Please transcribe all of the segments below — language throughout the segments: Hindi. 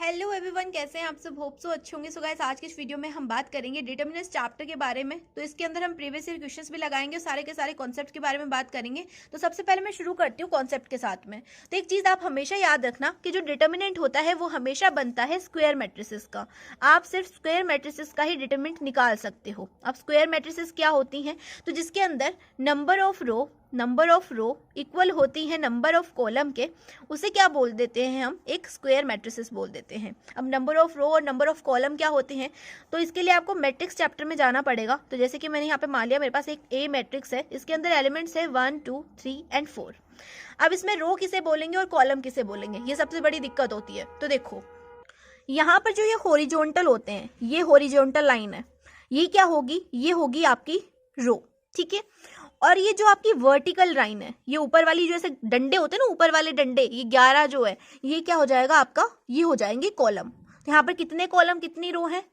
हेलो एवरीवन, कैसे हैं आप सब। होप सो अच्छे होंगे। सो गाइस, आज के इस वीडियो में हम बात करेंगे डिटर्मिनेंट्स चैप्टर के बारे में। तो इसके अंदर हम प्रीवियस ईयर क्वेश्चंस भी लगाएंगे और सारे के सारे कॉन्सेप्ट के बारे में बात करेंगे। तो सबसे पहले मैं शुरू करती हूँ कॉन्सेप्ट के साथ में। तो एक चीज आप हमेशा याद रखना कि जो डिटर्मिनेंट होता है वो हमेशा बनता है स्क्वायर मैट्रिसेस का। आप सिर्फ स्क्वायर मैट्रिसेस का ही डिटर्मिनेंट निकाल सकते हो। अब स्क्वायर मैट्रिसेस क्या होती हैं? तो जिसके अंदर नंबर ऑफ रो इक्वल होती है नंबर ऑफ कॉलम के, उसे क्या बोल देते हैं हम? एक स्क्वायर मैट्रिसेस बोल देते हैं। अब नंबर ऑफ रो और नंबर ऑफ कॉलम क्या होते हैं? तो इसके लिए आपको मैट्रिक्स चैप्टर में जाना पड़ेगा। तो जैसे कि मैंने यहाँ पे मान लिया मेरे पास एक ए मैट्रिक्स है, इसके अंदर एलिमेंट्स है 1 2 3 एंड 4। अब इसमें रो किसे बोलेंगे और कॉलम किसे बोलेंगे, ये सबसे बड़ी दिक्कत होती है। तो देखो, यहाँ पर जो ये हॉरिजॉन्टल होते हैं, ये हॉरिजॉन्टल लाइन है, ये क्या होगी? ये होगी आपकी रो, ठीक है। और ये जो आपकी वर्टिकल लाइन है, ये ऊपर वाली जो ऐसे डंडे होते हैं ना, ऊपर वाले डंडे, ये 11 जो है, ये क्या हो जाएगा आपका? ये हो जाएंगे कॉलम। तो यहाँ पर कितने कॉलम कितनी रो है?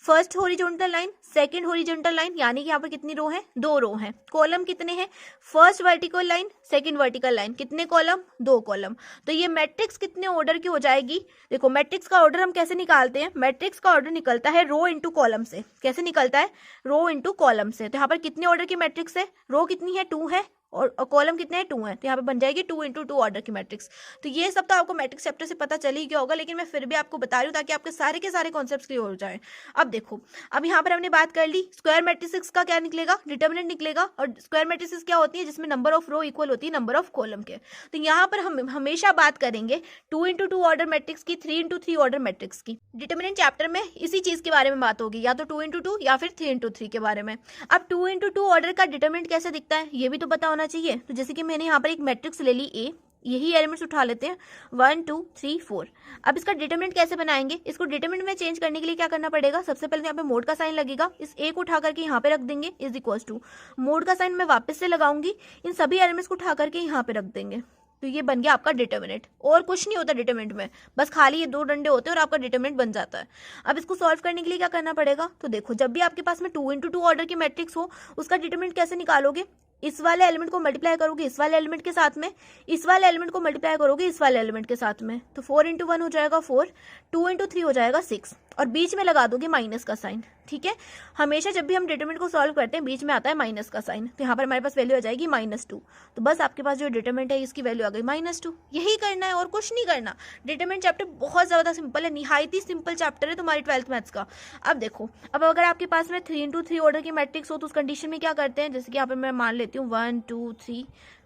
First horizontal line, second horizontal line, यानी कि यहाँ पर कितनी रो है? 2 रो है। कॉलम कितने हैं? First vertical line, second vertical line, कितने कॉलम? 2 कॉलम। तो ये मैट्रिक्स कितने ऑर्डर की हो जाएगी? देखो, मैट्रिक्स का ऑर्डर हम कैसे निकालते हैं? मैट्रिक्स का ऑर्डर निकलता है रो इंटू कॉलम से। कैसे निकलता है? रो इंटू कॉलम से। तो यहाँ पर कितने ऑर्डर की मैट्रिक्स है? रो कितनी है? 2 है, और कॉलम कितने हैं? 2 है। तो यहाँ पे बन जाएगी 2 इंटू 2 ऑर्डर की मैट्रिक्स। तो ये सब तो आपको मैट्रिक्स चैप्टर से पता चल ही गया होगा, लेकिन मैं फिर भी आपको बता रही हूँ ताकि आपके सारे के सारे कॉन्सेप्ट्स क्लियर हो जाए। अब देखो, अब यहाँ पर हमने बात कर ली स्क्वायर मैट्रिक्स का क्या निकलेगा? डिटर्मिनेंट निकलेगा। और स्क्वायर मैट्रिक्स क्या होती है? जिसमें नंबर ऑफ रो इक्वल होती है नंबर ऑफ कॉलम के। तो यहाँ पर हम हमेशा बात करेंगे 2 इंटू 2 ऑर्डर मैट्रिक्स की, 3 इंटू 3 ऑर्डर मैट्रिक्स की। डिटर्मिनेंट चैप्टर में इसी चीज के बारे में बात होगी, या तो 2 इंटू 2 या फिर 3 इंटू 3 के बारे में। अब 2 इंटू 2 ऑर्डर का डिटर्मिनेंट कैसे दिखता है, ये भी तो पता होना चाहिए। तो जैसे कि मैंने यहाँ पर एक मैट्रिक्स ले ली ए, यही एलिमेंट्स उठा लेते हैं 1 2 3 4। अब इसका डिटरमिनेंट कैसे बनाएंगे? इसको डिटरमिनेंट में चेंज करने के लिए क्या करना पड़ेगा? सबसे पहले यहाँ पे मोड का साइन लगेगा, इस ए को उठा करके यहाँ पे रख देंगे, इज इक्वल्स टू मोड का साइन मैं वापस से लगाऊंगी, इन सभी एलिमेंट्स को उठा करके यहाँ पे रख देंगे। तो ये बन गया आपका डिटरमिनेंट। और कुछ नहीं होता डिटरमिनेंट में, बस खाली ये 2 डंडे होते हैं और आपका डिटरमिनेंट बन जाता है। अब इसको सॉल्व करने के लिए क्या करना पड़ेगा? तो देखो, जब भी आपके पास में 2 इंटू 2 ऑर्डर की मैट्रिक्स हो, उसका डिटरमिनेंट कैसे निकालोगे? इस वाले एलिमेंट को मल्टीप्लाई करोगे इस वाले एलिमेंट के साथ में, इस वाले एलिमेंट को मल्टीप्लाई करोगे इस वाले एलिमेंट के साथ में। तो 4 इंटू 1 हो जाएगा 4, 2 इंटू 3 हो जाएगा 6, और बीच में लगा दोगे माइनस का साइन, ठीक है। हमेशा जब भी हम डिटरमिनेंट को सॉल्व करते हैं बीच में आता है माइनस का साइन। तो यहाँ पर हमारे पास वैल्यू आ जाएगी -2। तो बस आपके पास जो डिटरमिनेंट है इसकी वैल्यू आ गई -2। यही करना है और कुछ नहीं करना। डिटरमिनेंट चैप्टर बहुत ज़्यादा सिंपल है, निहायत ही सिंपल चैप्टर है तुम्हारी 12th मैथ्स का। अब देखो, अब अगर आपके पास में 3 इंटू 3 ऑर्डर की मैट्रिक्स हो तो उस कंडीशन में क्या करते हैं? जैसे कि यहाँ पर मैं मान लेती हूँ 1 2 3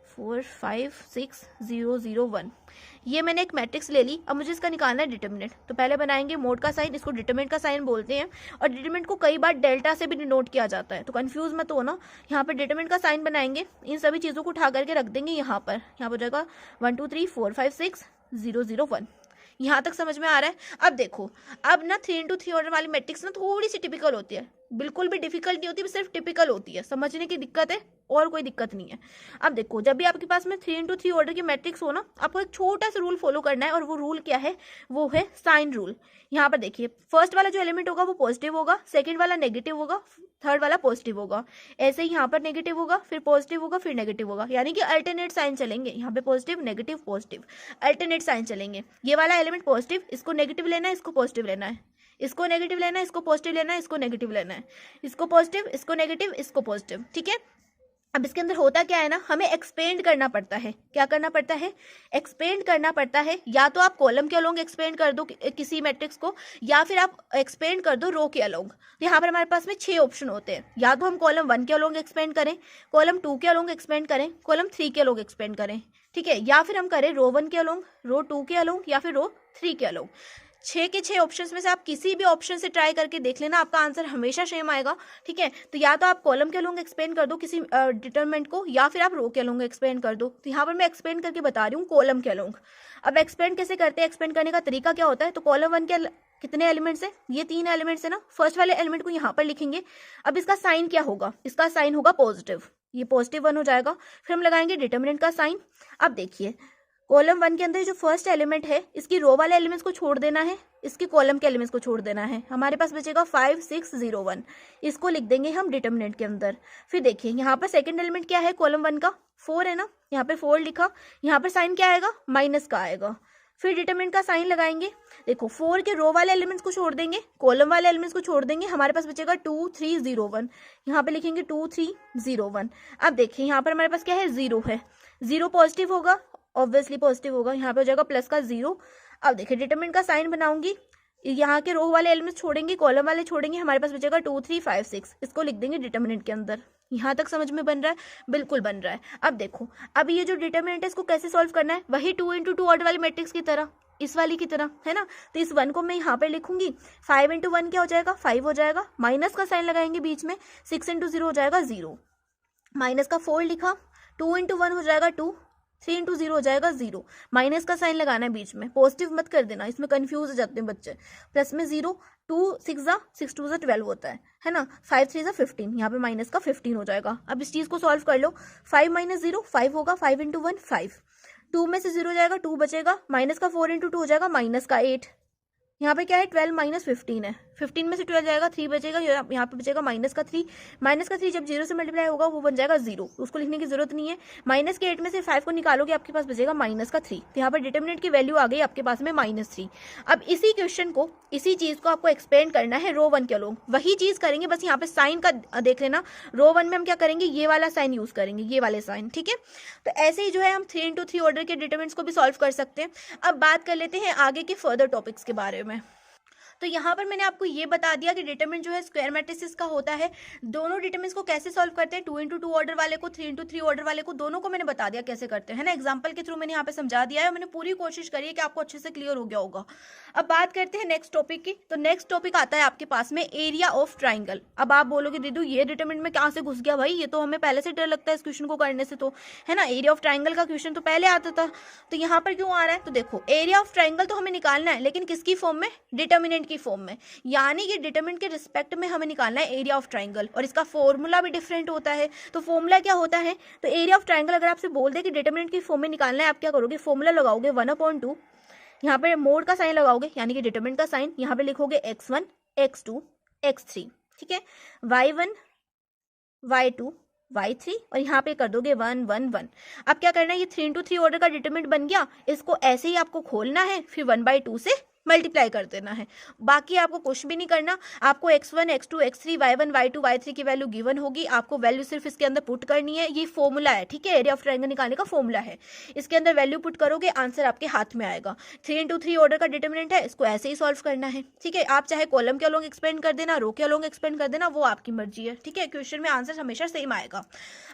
4 5 6 0 0 1, ये मैंने एक मैट्रिक्स ले ली। अब मुझे इसका निकालना है डिटरमिनेंट। तो पहले बनाएंगे मोड का साइन, इसको डिटरमिनेंट का साइन बोलते हैं, और डिटरमिनेंट को कई बार डेल्टा से भी डिनोट किया जाता है, तो कंफ्यूज मत हो ना। यहाँ पर डिटरमिनेंट का साइन बनाएंगे, इन सभी चीज़ों को उठा करके रख देंगे यहाँ पर हो जाएगा 1 2 3 4 5 6 0 0 1। यहाँ तक समझ में आ रहा है? अब देखो, अब ना 3 इंटू 3 ऑर्डर वाली मैट्रिक्स ना थोड़ी सी टिपिकल होती है, बिल्कुल भी डिफिकल्ट नहीं होती, सिर्फ टिपिकल होती है, समझने की दिक्कत है और कोई दिक्कत नहीं है। अब देखो, जब भी आपके पास में 3 इंटू 3 ऑर्डर की मैट्रिक्स हो ना, आपको एक छोटा सा रूल फॉलो करना है, और वो रूल क्या है? वो है साइन रूल। यहाँ पर देखिए, फर्स्ट वाला जो एलिमेंट होगा वो पॉजिटिव होगा, सेकंड वाला नेगेटिव होगा, थर्ड वाला पॉजिटिव होगा। ऐसे ही यहाँ पर नेगेटिव होगा, फिर पॉजिटिव होगा, फिर नेगेटिव होगा, यानी कि अल्टरनेट साइन चलेंगे। यहाँ पे positive negative positive alternate sign चलेंगे। ये वाला एलिमेंट पॉजिटिव, इसको नेगेटिव लेना है, इसको पॉजिटिव लेना है, इसको नेगेटिव लेना है, इसको पॉजिटिव लेना है, इसको नेगेटिव लेना है, इसको पॉजिटिव, इसको नेगेटिव, इसको पॉजिटिव, ठीक है। अब इसके अंदर होता क्या है ना, हमें एक्सपेंड करना पड़ता है। क्या करना पड़ता है? एक्सपेंड करना पड़ता है। या तो आप कॉलम के अलोंग एक्सपेंड कर दो किसी मैट्रिक्स को, या फिर आप एक्सपेंड कर दो रो के अलोंग। तो यहाँ पर हमारे पास में 6 ऑप्शन होते हैं। या तो हम कॉलम 1 के अलोंग एक्सपेंड करें, कॉलम 2 के अलोंग एक्सपेंड करें, कॉलम 3 के अलोंग एक्सपेंड करें, ठीक है। या फिर हम करें रो 1 के अलोंग, रो 2 के अलोंग, या फिर रो 3 के अलोंग। 6 के 6 ऑप्शंस में से आप किसी भी ऑप्शन से ट्राई करके देख लेना, आपका आंसर हमेशा सेम आएगा, ठीक है। तो या तो आप कॉलम के अलोंग एक्सपेंड कर दो किसी डिटरमिनेंट को, या फिर आप रो के अलोंग एक्सपेंड कर दो। तो यहाँ पर मैं एक्सपेंड करके बता रही हूँ कॉलम के अलोंग। अब एक्सपेंड कैसे करते हैं? एक्सपेंड करने का तरीका क्या होता है? तो कॉलम 1 के कितने एलिमेंट्स है? ये 3 एलिमेंट्स है ना। फर्स्ट वाले एलिमेंट को यहाँ पर लिखेंगे। अब इसका साइन क्या होगा? इसका साइन होगा पॉजिटिव, ये +1 हो जाएगा। फिर हम लगाएंगे डिटरमिनेंट का साइन। अब देखिए, कॉलम 1 के अंदर जो फर्स्ट एलिमेंट है, इसकी रो वाले एलिमेंट्स को छोड़ देना है, इसकी कॉलम के एलिमेंट्स को छोड़ देना है। हमारे पास बचेगा 5 6 0 1, इसको लिख देंगे हम डिटरमिनेंट के अंदर। फिर देखिए, यहाँ पर सेकंड एलिमेंट क्या है कॉलम 1 का? 4 है ना, यहाँ पे 4 लिखा। यहाँ पर साइन क्या आएगा? माइनस का आएगा। फिर डिटरमिनेंट का साइन लगाएंगे। देखो 4 के रो वाले एलिमेंट्स को छोड़ देंगे, कॉलम वाले एलिमेंट्स को छोड़ देंगे, हमारे पास बचेगा 2 3 0 1। यहाँ पे लिखेंगे 2 3 0 1। अब देखिए यहाँ पर हमारे पास क्या है, 0 है, 0 पॉजिटिव होगा, ऑब्वियसली पॉजिटिव होगा, यहाँ पे हो जाएगा प्लस का 0। अब देखिए डिटरमिनेंट का साइन बनाऊंगी, यहाँ के रो वाले एलिमेंट्स छोड़ेंगे, कॉलम वाले छोड़ेंगे, हमारे पास बचेगा 2 3 5 6। इसको लिख देंगे डिटरमिनेंट के अंदर। यहाँ तक समझ में बन रहा है? बिल्कुल बन रहा है। अब देखो अब ये जो डिटरमिनेंट है इसको कैसे सॉल्व करना है, वही 2 × 2 ऑर्डर वाली मैट्रिक्स की तरह, इस वाली की तरह, है ना। तो इस 1 को मैं यहाँ पे लिखूंगी, 5 × 1 क्या हो जाएगा, 5 हो जाएगा, माइनस का साइन लगाएंगे बीच में, 6 × 0 हो जाएगा 0, माइनस का 4 लिखा, 2 × 1 हो जाएगा 2, 3 × 0 हो जाएगा 0, माइनस का साइन लगाना है बीच में, पॉजिटिव मत कर देना, इसमें कंफ्यूज हो जाते हैं बच्चे। प्लस में 0, 2 6 6 2 12 होता है ना, 5 3 15, यहाँ पे माइनस का 15 हो जाएगा। अब इस चीज को सॉल्व कर लो, 5 - 0 5 होगा, 5 × 1 5, 2 में से 0 जाएगा, 2 बचेगा, माइनस का 4 × 2 हो जाएगा माइनस का 8। यहाँ पे क्या है, 12 - 15 है, 15 में से 12 जाएगा, 3 बचेगा, यहाँ पे बचेगा माइनस का 3, माइनस का 3 जब 0 से मल्टीप्लाई होगा वो बन जाएगा 0, उसको लिखने की जरूरत नहीं है। माइनस के 8 में से 5 को निकालोगे आपके पास बचेगा माइनस का 3, तो यहाँ पर डिटरमिनेंट की वैल्यू आ गई आपके पास में -3। अब इसी क्वेश्चन को, इसी चीज को आपको एक्सपेंड करना है रो 1 के लोग, वही चीज करेंगे, बस यहाँ पे साइन का देख लेना। रो 1 में हम क्या करेंगे, ये वाला साइन यूज करेंगे, ये वाले साइन, ठीक है। तो ऐसे ही जो है हम 3 × 3 ऑर्डर के डिटरमिनेंट्स को भी सॉल्व कर सकते हैं। अब बात कर लेते हैं आगे के फर्दर टॉपिक्स के बारे में। तो यहाँ पर मैंने आपको ये बता दिया कि डिटरमिनेंट जो है स्क्वायर मैट्रिसेस का होता है। दोनों डिटरमिनेंट्स को कैसे सॉल्व करते हैं, 2 × 2 ऑर्डर वाले को, 3 × 3 ऑर्डर वाले को, दोनों को मैंने बता दिया कैसे करते हैं, है ना। एग्जांपल के थ्रू मैंने यहाँ पे समझा दिया है और मैंने पूरी कोशिश करी है कि आपको अच्छे से क्लियर हो गया होगा। अब बात करते हैं नेक्स्ट टॉपिक की। तो नेक्स्ट टॉपिक आता है आपके पास में एरिया ऑफ ट्राइंगल। अब आप बोलोगे दीदू ये डिटरमिनेंट में कहाँ से घुस गया भाई, ये तो हमें पहले से डर लगता है इस क्वेश्चन को करने से, तो है ना। एरिया ऑफ ट्राइंगल का क्वेश्चन तो पहले आता था, तो यहाँ पर क्यों आ रहा है। तो देखो एरिया ऑफ ट्राइंगल तो हमें निकालना है, लेकिन किसकी फॉर्म में, डिटरमिनेंट की फॉर्म में, यानी कि डिटरमिनेंट के रिस्पेक्ट में हमें निकालना है एरिया ऑफ ट्राइंगल, और इसका फॉर्मूला भी डिफरेंट होता है। तो फॉर्मूला क्या होता है, तो एरिया ऑफ ट्राइंगल अगर आपसे बोल दे कि डिटरमिनेंट की फॉर्म में निकालना है, आप क्या करोगे, फॉर्मूला लगाओगे 1/2, यहाँ पे मोड का साइन लगाओगे, यानी कि डिटरमिनेंट का साइन, यहाँ पे लिखोगे x1 x2 x3, ठीक है, y1 y2 y3, और यहाँ पे कर दोगे 1 1 1। अब क्या करना है, ये 3 × 3 ऑर्डर का डिटरमिनेंट बन गया, इसको ऐसे ही आपको खोलना है, फिर 1/2 से मल्टीप्लाई कर देना है, बाकी आपको कुछ भी नहीं करना। आपको x1 x2 x3 y1 y2 y3 की वैल्यू गिवन होगी, आपको वैल्यू सिर्फ इसके अंदर पुट करनी है। ये फॉर्मूला है, ठीक है, एरिया ऑफ ट्रायंगल निकालने का फॉर्मूला है। इसके अंदर वैल्यू पुट करोगे, आंसर आपके हाथ में आएगा। 3 × 3 ऑर्डर का डिटरमिनेंट है, इसको ऐसे ही सॉल्व करना है, ठीक है। आप चाहे कॉलम के अलोंग एक्सपेंड कर देना, रो के अलोंग एक्सपेंड कर देना, वो आपकी मर्जी है, ठीक है। क्वेश्चन में आंसर हमेशा सेम आएगा।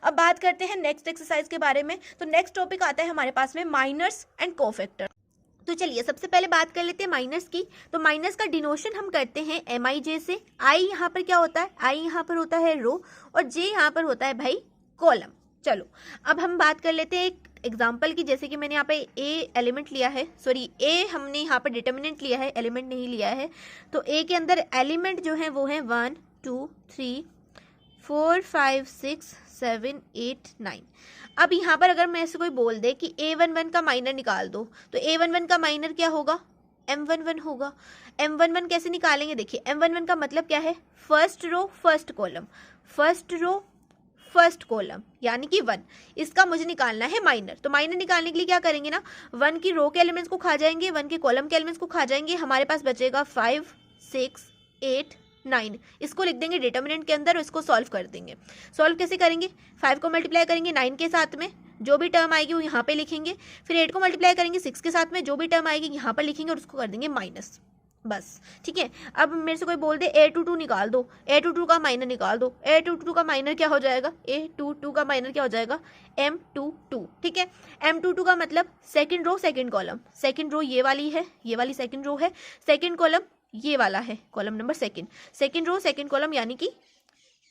अब बात करते हैं नेक्स्ट एक्सरसाइज के बारे में। तो नेक्स्ट टॉपिक आता है हमारे पास में माइनर्स एंड कोफैक्टर। तो चलिए सबसे पहले बात कर लेते हैं माइनस की। तो माइनस का डिनोशन हम करते हैं MIJ से। आई यहाँ पर क्या होता है, आई यहाँ पर होता है रो, और जे यहाँ पर होता है भाई कॉलम। चलो अब हम बात कर लेते हैं एक एग्जाम्पल की, जैसे कि मैंने यहाँ पे ए एलिमेंट लिया है, सॉरी ए हमने यहाँ पर डिटर्मिनेंट लिया है, एलिमेंट नहीं लिया है। तो ए के अंदर एलिमेंट जो है वो है 1 2 3 4 5 6 7 8 9। अब यहाँ पर अगर मैं ऐसे कोई बोल दे कि A11 का माइनर निकाल दो, तो A11 का माइनर क्या होगा, M11 होगा। M11 कैसे निकालेंगे, देखिए M11 का मतलब क्या है, first row first column, first row first column यानी कि 1। इसका मुझे निकालना है माइनर। तो माइनर निकालने के लिए क्या करेंगे ना, 1 की रो के एलिमेंट्स को खा जाएंगे, 1 के कॉलम के एलिमेंट्स को खा जाएंगे, हमारे पास बचेगा 5 6 8 9। इसको लिख देंगे डिटर्मिनेंट के अंदर और इसको सॉल्व कर देंगे। सॉल्व कैसे करेंगे, 5 को मल्टीप्लाई करेंगे 9 के साथ में, जो भी टर्म आएगी वो यहाँ पे लिखेंगे, फिर 8 को मल्टीप्लाई करेंगे 6 के साथ में, जो भी टर्म आएगी यहाँ पर लिखेंगे और उसको कर देंगे माइनस, बस, ठीक है। अब मेरे से कोई बोल दे A22 निकाल दो, A22 का माइनर निकाल दो, A22 का माइनर क्या हो जाएगा, A22 का माइनर क्या हो जाएगा, M22, ठीक है। M22 का मतलब second row second column, second row ये वाली है, ये वाली सेकंड रो है, सेकंड कॉलम ये वाला है, column number second row second column यानी कि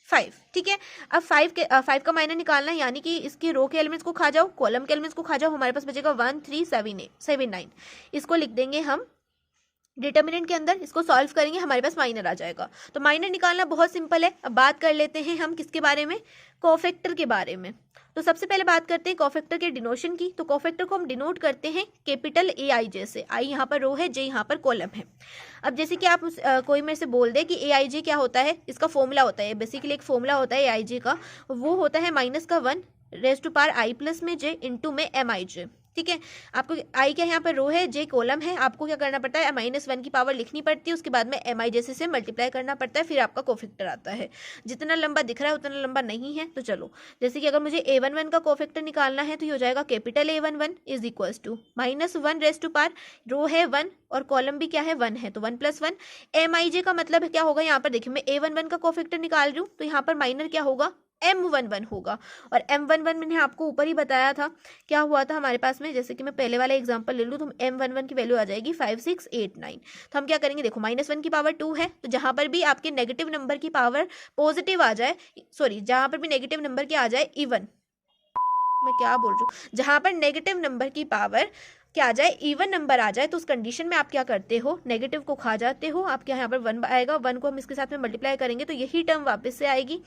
5, ठीक है। अब 5 का माइनर निकालना है, यानी कि इसकी रो के एलिमेंट्स को खा जाओ, कॉलम के एलिमेंट्स को खा जाओ, हमारे पास बचेगा 1 3 7 9। इसको लिख देंगे हम डिटर्मिनेंट के अंदर, इसको सॉल्व करेंगे, हमारे पास माइनर आ जाएगा। तो माइनर निकालना बहुत सिंपल है। अब बात कर लेते हैं हम किसके बारे में, कोफैक्टर के बारे में। तो सबसे पहले बात करते हैं कोफैक्टर के डिनोशन की। तो कोफैक्टर को हम डिनोट करते हैं कैपिटल AIJ से। आई यहाँ पर रो है, जे यहाँ पर कॉलम है। अब जैसे कि आप कोई मेरे से बोल दे कि AIJ क्या होता है, इसका फॉर्मूला होता है, बेसिकली एक फॉर्मूला होता है AIJ का, वो होता है -1 raise to power I plus में J इंटू में MIJ, ठीक है। आपको आई क्या यहाँ पर रो है, जे कॉलम है, आपको क्या करना पड़ता है -1 की पावर लिखनी पड़ती है, उसके बाद में mi जैसे से मल्टीप्लाई करना पड़ता है, फिर आपका कोफैक्टर आता है। जितना लंबा दिख रहा है उतना लंबा नहीं है। तो चलो, जैसे कि अगर मुझे a11 का कोफैक्टर निकालना है तो ये हो जाएगा capital A11 is equals to -1 raise to power, row है 1 और कॉलम भी क्या है 1 है, तो 1 + 1 mij का मतलब क्या होगा, यहाँ पर देखिए मैं a11 का कोफैक्टर निकाल रही हूँ तो यहाँ पर माइनर क्या होगा, m11 होगा। और m11 मैंने आपको ऊपर ही बताया था क्या हुआ था हमारे पास में, जैसे कि मैं पहले वाला एग्जांपल ले लूँ तो m11 की वैल्यू आ जाएगी 5 6 8 9। तो हम क्या करेंगे, देखो -1 की पावर 2 है, तो जहां पर भी आपके नेगेटिव नंबर की पावर पॉजिटिव आ जाए, सॉरी जहां पर भी नेगेटिव नंबर की आ जाए इवन, मैं क्या बोल रही हूँ, जहां पर नेगेटिव नंबर की पावर क्या आ जाए, इवन नंबर आ जाए, तो उस कंडीशन में आप क्या करते हो, नेगेटिव को खा जाते हो। आपके यहाँ पर 1 आएगा, 1 को हम इसके साथ में मल्टीप्लाई करेंगे तो यही टर्म वापस से आएगी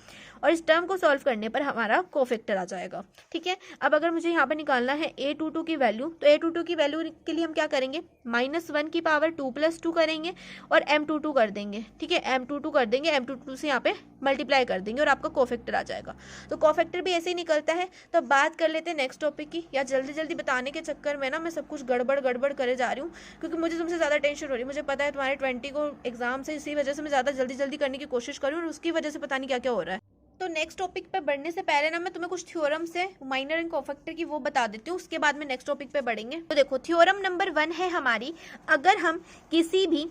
और इस टर्म को सॉल्व करने पर हमारा कोफैक्टर आ जाएगा। ठीक है। अब अगर मुझे यहाँ पर निकालना है a22 की वैल्यू, तो a22 की वैल्यू के लिए हम क्या करेंगे, -1 की पावर 2 + 2 करेंगे और m22 कर देंगे। ठीक है, m22 कर देंगे, m22 से यहाँ पे मल्टीप्लाई कर देंगे और आपका कोफैक्टर आ जाएगा। तो कोफैक्टर भी ऐसे ही निकलता है। तो बात कर लेते हैं नेक्स्ट टॉपिक की, या जल्दी जल्दी बताने के चक्कर में ना मैं सब कुछ गड़बड़ करे जा रही हूँ, क्योंकि मुझे तुमसे ज़्यादा टेंशन हो रही है। मुझे पता है तुम्हारे 20 को एग्जाम से, इसी वजह से मैं ज़्यादा जल्दी जल्दी करने की कोशिश कर रही हूँ और उसकी वजह से पता नहीं क्या क्या हो रहा है। तो नेक्स्ट टॉपिक पे बढ़ने से पहले ना मैं तुम्हें कुछ थ्योरम से माइनर एंड कोफैक्टर की वो बता देती हूँ, उसके बाद में नेक्स्ट टॉपिक पे बढ़ेंगे। तो देखो, थ्योरम नंबर 1 है हमारी, अगर हम किसी भी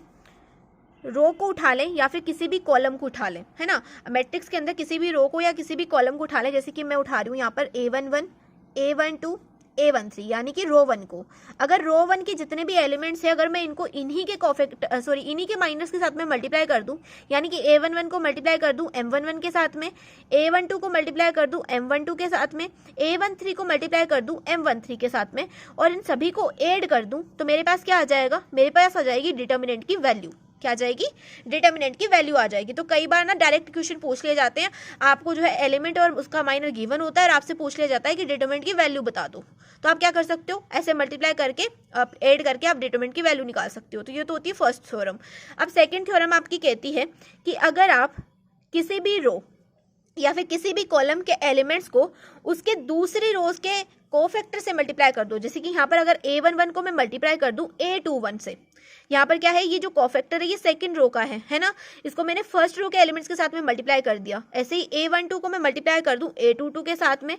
रो को उठा लें या फिर किसी भी कॉलम को उठा लें, है ना, मैट्रिक्स के अंदर किसी भी रो को या किसी भी कॉलम को उठा लें, जैसे कि मैं उठा रही हूँ यहाँ पर a11 a12 a13 यानी कि रो 1 को, अगर रो 1 के जितने भी एलिमेंट्स हैं अगर मैं इनको इन्हीं के माइनस के साथ में मल्टीप्लाई कर दूं, यानी कि a11 को मल्टीप्लाई कर दूं m11 के साथ में, a12 को मल्टीप्लाई कर दूं m12 के साथ में, a13 को मल्टीप्लाई कर दूं m13 के साथ में और इन सभी को ऐड कर दूं, तो मेरे पास क्या आ जाएगा, मेरे पास आ जाएगी डिटर्मिनेंट की वैल्यू। क्या आ जाएगी, डिटर्मिनेंट की वैल्यू आ जाएगी। तो कई बार ना डायरेक्ट क्वेश्चन पूछ लिए जाते हैं, आपको जो है एलिमेंट और उसका माइनर गिवन होता है और आपसे पूछ लिया जाता है कि डिटर्मिनेंट की वैल्यू बता दो, तो आप क्या कर सकते हो, ऐसे मल्टीप्लाई करके आप ऐड करके आप डिटर्मिनेंट की वैल्यू निकाल सकते हो। तो ये तो होती है फर्स्ट थ्योरम। अब सेकेंड थ्योरम आपकी कहती है कि अगर आप किसी भी रो या फिर किसी भी कॉलम के एलिमेंट्स को उसके दूसरी रोज के कोफैक्टर से मल्टीप्लाई कर दो, जैसे कि यहाँ पर अगर a11 को मैं मल्टीप्लाई कर दूं a21 से, यहाँ पर क्या है, ये जो कोफैक्टर है ये सेकंड रो का है ना, इसको मैंने फर्स्ट रो के एलिमेंट्स के साथ में मल्टीप्लाई कर दिया। ऐसे ही a12 को मैं मल्टीप्लाई कर दूं a22 के साथ में,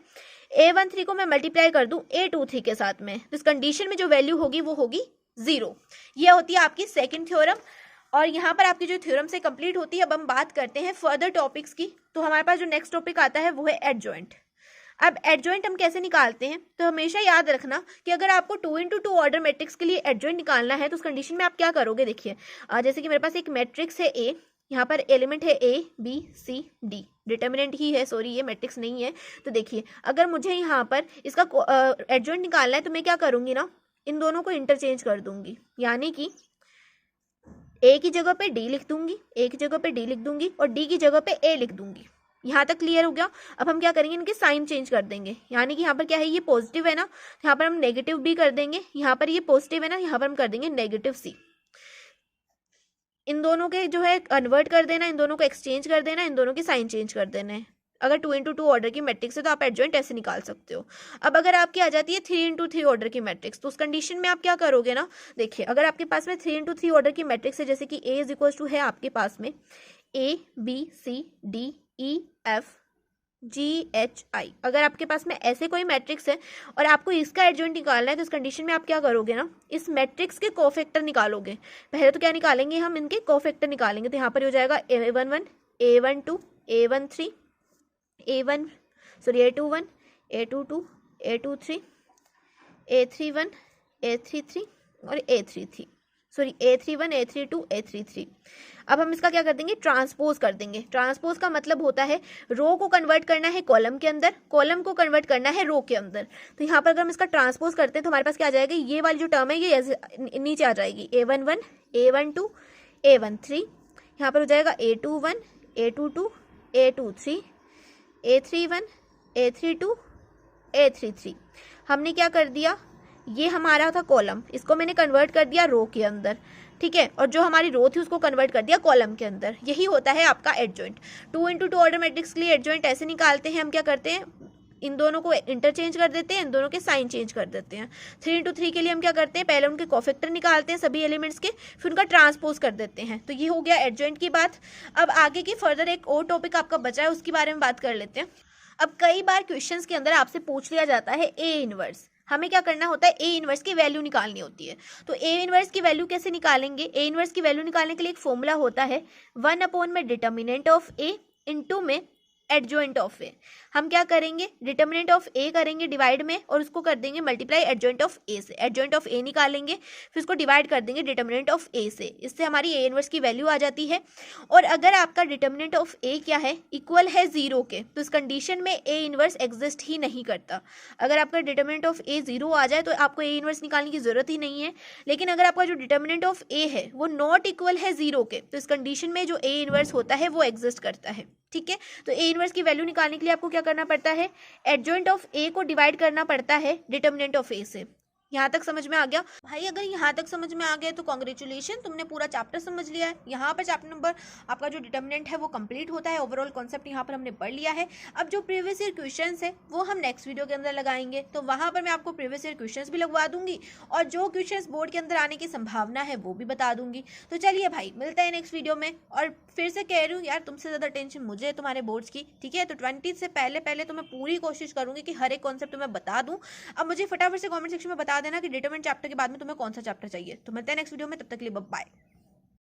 a13 को मैं मल्टीप्लाई कर दूं a23 के साथ में, तो इस कंडीशन में जो वैल्यू होगी वो होगी 0। यह होती है आपकी सेकेंड थ्योरम। और यहाँ पर आपकी जो थ्योरम से कंप्लीट होती है। अब हम बात करते हैं फर्दर टॉपिक्स की। तो हमारे पास जो नेक्स्ट टॉपिक आता है वो है एडजॉइंट। अब एडजॉइंट हम कैसे निकालते हैं, तो हमेशा याद रखना कि अगर आपको 2x2 ऑर्डर मैट्रिक्स के लिए एडजॉइंट निकालना है तो उस कंडीशन में आप क्या करोगे, देखिए जैसे कि मेरे पास एक मैट्रिक्स है ए, यहाँ पर एलिमेंट है A B C D, determinant ही है, सॉरी ये मैट्रिक्स नहीं है। तो देखिए अगर मुझे यहाँ पर इसका एडजॉइंट निकालना है तो मैं क्या करूँगी ना, इन दोनों को इंटरचेंज कर दूंगी, यानी कि A की जगह पे D लिख दूंगी, A की जगह पे D लिख दूंगी और D की जगह पे A लिख दूंगी। यहाँ तक क्लियर हो गया। अब हम क्या करेंगे, इनके साइन चेंज कर देंगे, यानी कि यहाँ पर क्या है, ये पॉजिटिव है ना, यहाँ पर हम नेगेटिव B कर देंगे, यहाँ पर ये पॉजिटिव है ना, यहाँ पर हम कर देंगे नेगेटिव C। इन दोनों के जो है कन्वर्ट कर देना, इन दोनों को एक्सचेंज कर देना, इन दोनों के साइन चेंज कर देना है। अगर 2x2 ऑर्डर की मैट्रिक्स है तो आप एडजॉइंट ऐसे निकाल सकते हो। अब अगर आपकी आ जाती है 3x3 ऑर्डर की मैट्रिक्स, तो उस कंडीशन में आप क्या करोगे ना, देखिए अगर आपके पास में 3x3 ऑर्डर की मैट्रिक्स है, जैसे कि A इज इक्वल टू है आपके पास में A B C D E F G H I, अगर आपके पास में ऐसे कोई मैट्रिक्स है और आपको इसका एडजॉइंट निकालना है तो इस कंडीशन में आप क्या करोगे ना, इस मैट्रिक्स के कोफैक्टर निकालोगे। पहले तो क्या निकालेंगे, हम इनके कोफैक्टर निकालेंगे। तो यहाँ पर हो जाएगा A11 A12 A13 A21 A22 A23 A31 A33 और A33, A31 A32 A33। अब हम इसका क्या कर देंगे, ट्रांसपोज कर देंगे। ट्रांसपोज का मतलब होता है रो को कन्वर्ट करना है कॉलम के अंदर, कॉलम को कन्वर्ट करना है रो के अंदर। तो यहाँ पर अगर हम इसका ट्रांसपोज करते हैं तो हमारे पास क्या आ जाएगा, ये वाली जो टर्म है ये नीचे आ जाएगी, A11 A12 A13, यहाँ पर हो जाएगा A21 A22 A23 A31 A32 A33। हमने क्या कर दिया, ये हमारा था कॉलम, इसको मैंने कन्वर्ट कर दिया रो के अंदर, ठीक है, और जो हमारी रो थी उसको कन्वर्ट कर दिया कॉलम के अंदर। यही होता है आपका एडजॉइंट। 2x2 ऑर्डर मैट्रिक्स के लिए एडजॉइंट ऐसे निकालते हैं हम, क्या करते हैं, इन दोनों को इंटरचेंज कर देते हैं, इन दोनों के साइन चेंज कर देते हैं। 3 इंटू 3 के लिए हम क्या करते हैं, पहले उनके कोफैक्टर निकालते हैं सभी एलिमेंट्स के, फिर उनका ट्रांसपोज कर देते हैं। तो ये हो गया एडजॉइंट की बात। अब आगे की फर्दर एक और टॉपिक आपका बचा है, उसके बारे में बात कर लेते हैं। अब कई बार क्वेश्चंस के अंदर आपसे पूछ लिया जाता है ए इनवर्स। हमें क्या करना होता है, ए इनवर्स की वैल्यू निकालनी होती है। तो ए इनवर्स की वैल्यू कैसे निकालेंगे, ए इनवर्स की वैल्यू निकालने के लिए एक फॉर्मूला होता है 1 में डिटर्मिनेंट ऑफ ए इंटू में एडजॉइंट ऑफ ए। हम क्या करेंगे, डिटर्मिनेंट ऑफ ए करेंगे डिवाइड में और उसको कर देंगे मल्टीप्लाई एडजॉइंट ऑफ ए से। एडजॉइंट ऑफ ए निकालेंगे, फिर उसको डिवाइड कर देंगे डिटर्मिनेंट ऑफ ए से। इससे हमारी ए इनवर्स की वैल्यू आ जाती है। और अगर आपका डिटर्मिनेंट ऑफ ए क्या है, इक्वल है 0 के, तो इस कंडीशन में ए इनवर्स एग्जिस्ट ही नहीं करता। अगर आपका डिटर्मिनेंट ऑफ ए 0 आ जाए तो आपको ए इनवर्स निकालने की जरूरत ही नहीं है। लेकिन अगर आपका जो डिटर्मिनेंट ऑफ ए है वो नॉट इक्वल है 0 के, तो इस कंडीशन में जो ए इनवर्स होता है वो एग्जिस्ट करता है। ठीक है, तो ए इनवर्स की वैल्यू निकालने के लिए आपको क्या करना पड़ता है, एडजॉइंट ऑफ ए को डिवाइड करना पड़ता है डिटर्मिनेंट ऑफ ए से। यहाँ तक समझ में आ गया भाई? अगर यहाँ तक समझ में आ गया तो कॉन्ग्रेचुलेशन, तुमने पूरा चैप्टर समझ लिया है। यहाँ पर चैप्टर नंबर आपका जो डिटर्मिनेंट है वो कंप्लीट होता है। ओवरऑल कॉन्सेप्ट यहाँ पर हमने पढ़ लिया है। अब जो प्रीवियस ईयर क्वेश्चंस है वो हम नेक्स्ट वीडियो के अंदर लगाएंगे, तो वहाँ पर मैं आपको प्रीवियस ईयर क्वेश्चंस भी लगवा दूंगी और जो क्वेश्चंस बोर्ड के अंदर आने की संभावना है वो भी बता दूंगी। तो चलिए भाई, मिलता है नेक्स्ट वीडियो में। और फिर से कह रही हूँ यार, तुमसे ज़्यादा टेंशन मुझे है तुम्हारे बोर्ड्स की, ठीक है? तो 20 से पहले तो मैं पूरी कोशिश करूंगी कि हर एक कॉन्सेप्ट तुम्हें बता दूं। अब मुझे फटाफट से कमेंट सेक्शन में बता देना कि डिटरमिनेंट चैप्टर के बाद में तुम्हें कौन सा चैप्टर चाहिए। तो मिलते हैं नेक्स्ट वीडियो में, तब तक के लिए बाय।